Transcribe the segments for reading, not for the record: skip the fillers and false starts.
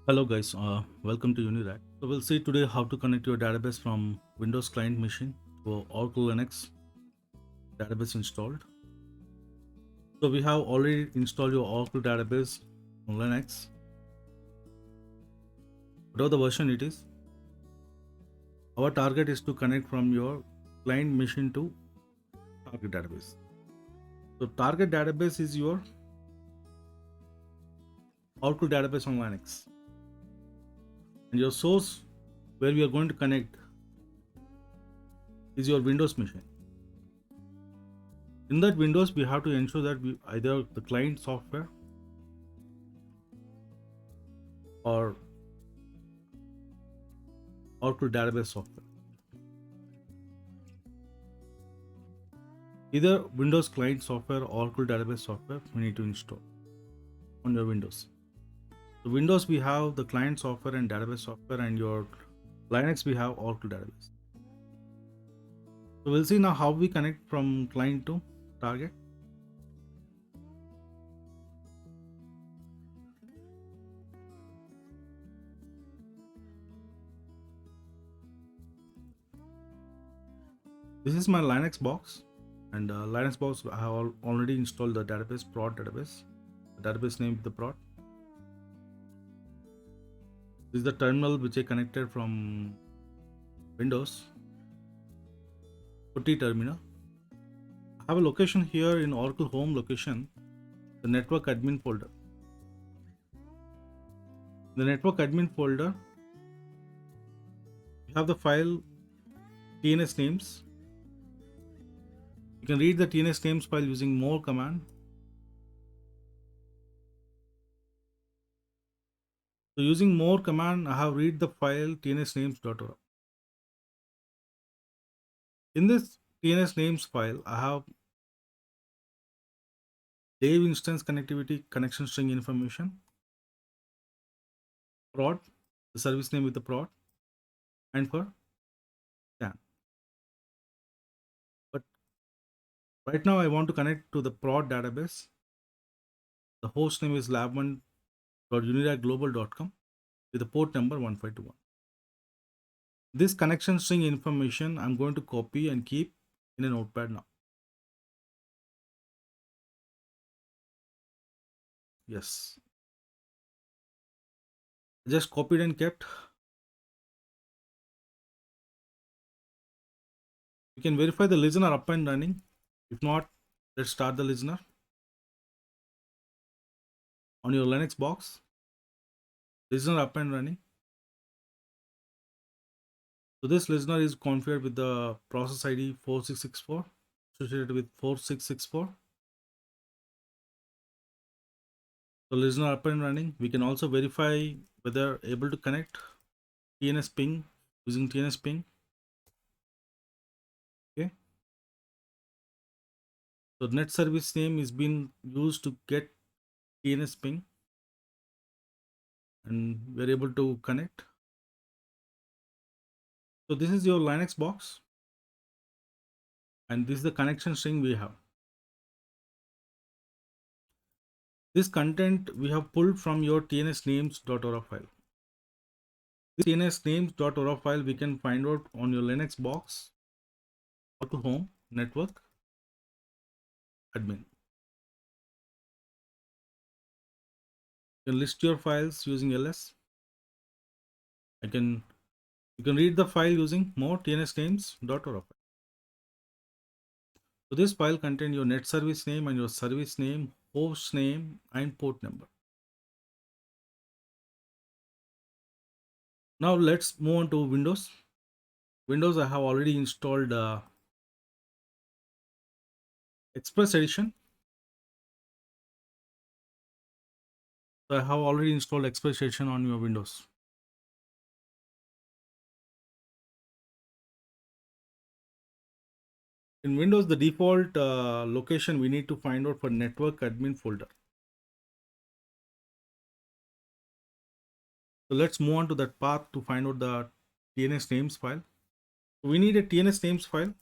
Hello guys, welcome to Unirac. So we'll see today how to connect your database from Windows client machine to Oracle Linux database installed. So we have already installed your Oracle database on Linux. Whatever the version it is, our target is to connect from your client machine to target database. So target database is your Oracle database on Linux, and your source where we are going to connect is your Windows machine. In that Windows, we have to ensure that we either the client software or Oracle database software. Either Windows client software or Oracle database software we need to install on your Windows. So Windows we have the client software and database software, and your Linux we have Oracle database. So we'll see now how we connect from client to target. This is my Linux box, and Linux box I have already installed the database prod database. The database name is the prod. This is the terminal which I connected from Windows. PuTTY terminal. I have a location here in Oracle home location, the network admin folder. The network admin folder, you have the file TNS names. You can read the TNS names file using more command. So using more command, I have read the file tnsnames.org. In this TNS names file, I have Dave instance connectivity connection string information, prod, the service name with the prod, and for CAN. But right now I want to connect to the prod database. The host name is lab1.uniracglobal.com with the port number 1521. This connection string information I'm going to copy and keep in a notepad now. Yes, just copied and kept. You can verify the listener up and running. If not, let's start the listener on your Linux box. Listener up and running. So this listener is configured with the process ID 4664 associated with 4664. So listener up and running. We can also verify whether able to connect TNS ping using TNS ping. Okay. So net service name is being used to get TNS ping, and we're able to connect. So this is your Linux box, and this is the connection string we have. This content we have pulled from your tnsnames.org file. This tnsnames.org file we can find out on your Linux box or to home network admin. You can list your files using ls. You can read the file using more tnsnames.org. So this file contains your net service name and your service name, host name, and port number. Now let's move on to Windows. Windows I have already installed Express Edition. So I have already installed Express Edition on your Windows. In Windows, the default location we need to find out for network admin folder. So let's move on to that path to find out the TNS names file. We need a TNS names file.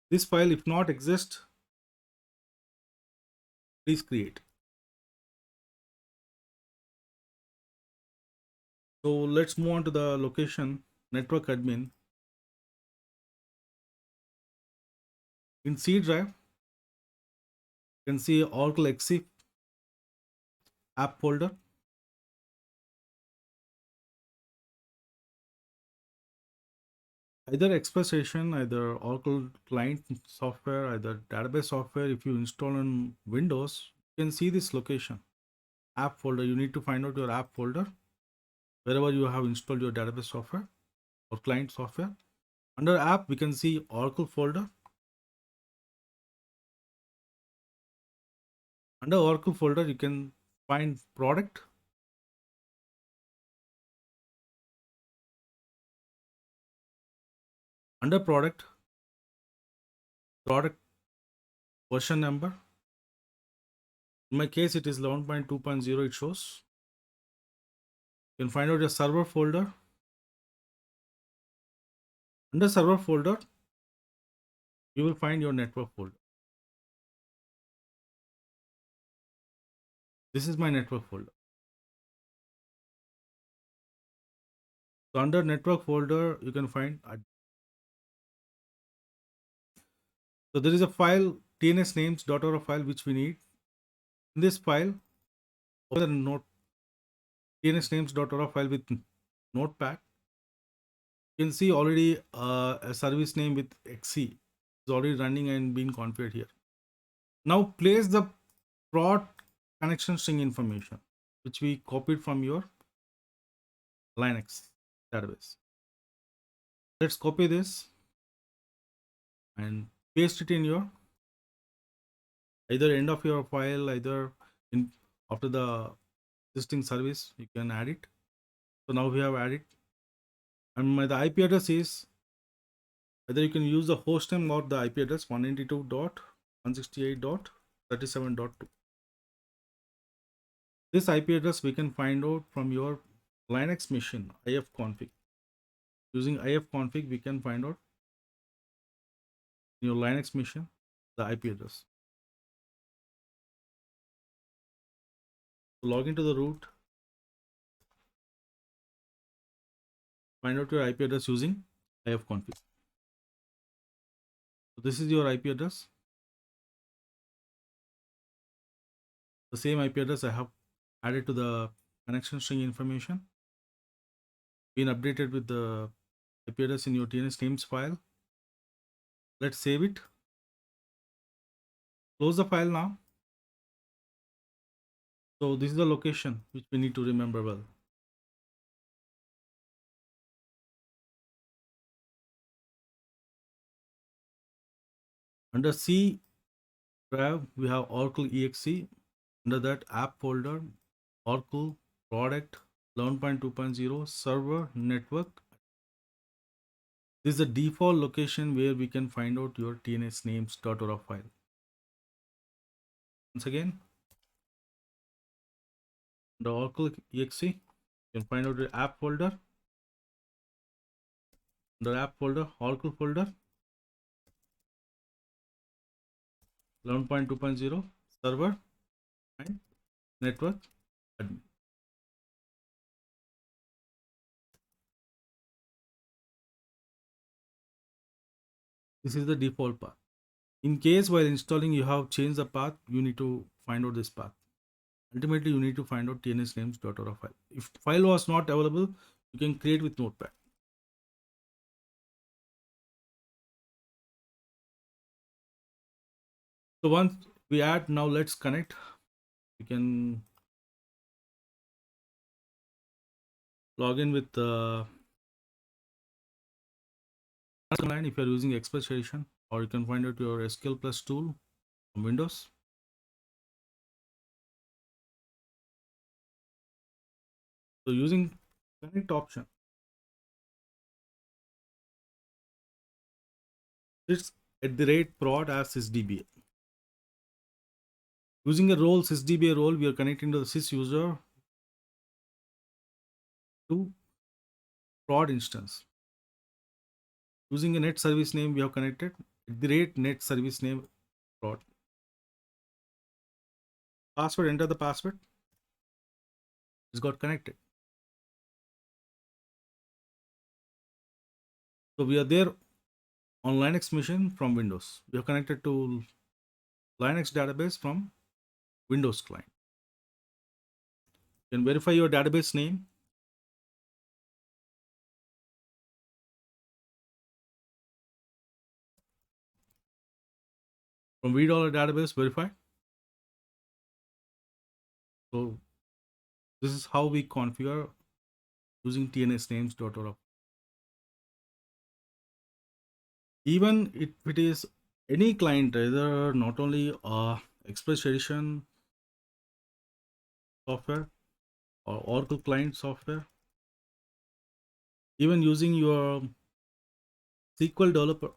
This file, if not exist, please create. So let's move on to the location network admin. In C drive, you can see Oracle XC app folder. Either Express Station, either Oracle client software, either database software. If you install on Windows, you can see this location app folder. You need to find out your app folder wherever you have installed your database software or client software. Under app, we can see Oracle folder. Under Oracle folder, you can find product. Under product version number. In my case, it is 11.2.0. It shows. You can find out your server folder. Under server folder, you will find your network folder. This is my network folder. So under network folder, you can find. So there is a file tnsnames.org file which we need. In this file, open the note tnsnames.org file with notepad. You can see already a service name with XC is already running and being configured here. Now place the prod connection string information which we copied from your Linux database. Let's copy this and paste it in your either end of your file, either in after the existing service you can add it. So now we have added, and the IP address is either you can use the host name or the IP address 192.168.37.2. This IP address we can find out from your Linux machine ifconfig. Using ifconfig, we can find out in your Linux machine the IP address. So log into the root, find out your IP address using ifconfig. So this is your IP address. The same IP address I have added to the connection string information. Been updated with the IP address in your TNS names file. Let's save it. Close the file now. So this is the location which we need to remember well. Under C drive, we have Oracle EXE. Under that app folder, Oracle product 11.2.0 server network. This is the default location where we can find out your tnsnames.org file. Once again, the Oracle exe, you can find out the app folder. The app folder, Oracle folder 11.2.0 server and network admin. This is the default path. In case while installing you have changed the path, you need to find out this path. Ultimately, you need to find out tnsnames.org file. If file was not available, you can create with Notepad. So once we add, now let's connect. You can log in with command if you are using Express Edition, or you can find out your SQL Plus tool from Windows. So using connect option, it's at the rate prod as sysdba. Using a role sysdba role, we are connecting to the sys user to prod instance. Using a net service name, we have connected at the rate net service name prod. Password, enter the password. It's got connected. So we are there on Linux machine from Windows. We are connected to Linux database from Windows client. You can verify your database name. From vDollar database verify. So this is how we configure using tnsnames.org. Even if it is any client, either not only Express Edition software or Oracle client software, even using your SQL developer,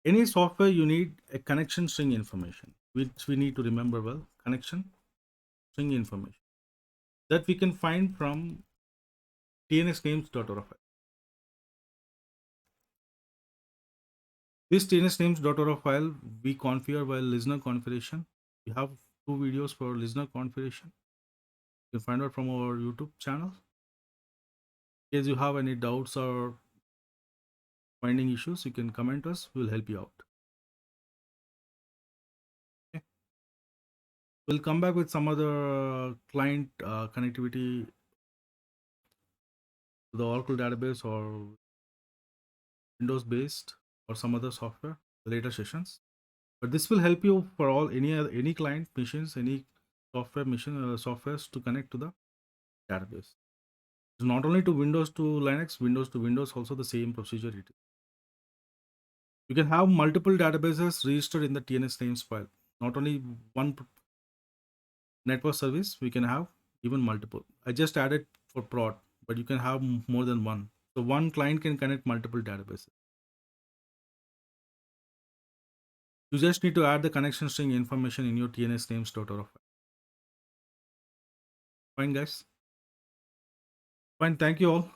any software you need a connection string information, which we need to remember well, connection string information that we can find from tnsnames.org. This tnsnames.org file we configure while listener configuration. We have two videos for listener configuration. You can find out from our YouTube channel. In case you have any doubts or finding issues, you can comment us. We'll help you out. Okay. We'll come back with some other client connectivity to the Oracle database or Windows based or some other software later sessions. But this will help you for all any client machines, any software machine softwares to connect to the database. So not only to Windows to Linux, Windows to Windows, also the same procedure it is. You can have multiple databases registered in the TNS names file. Not only one network service, we can have even multiple. I just added for prod, but you can have more than one. So one client can connect multiple databases. You just need to add the connection string information in your TNS names.org. Fine, guys. Fine. Thank you all.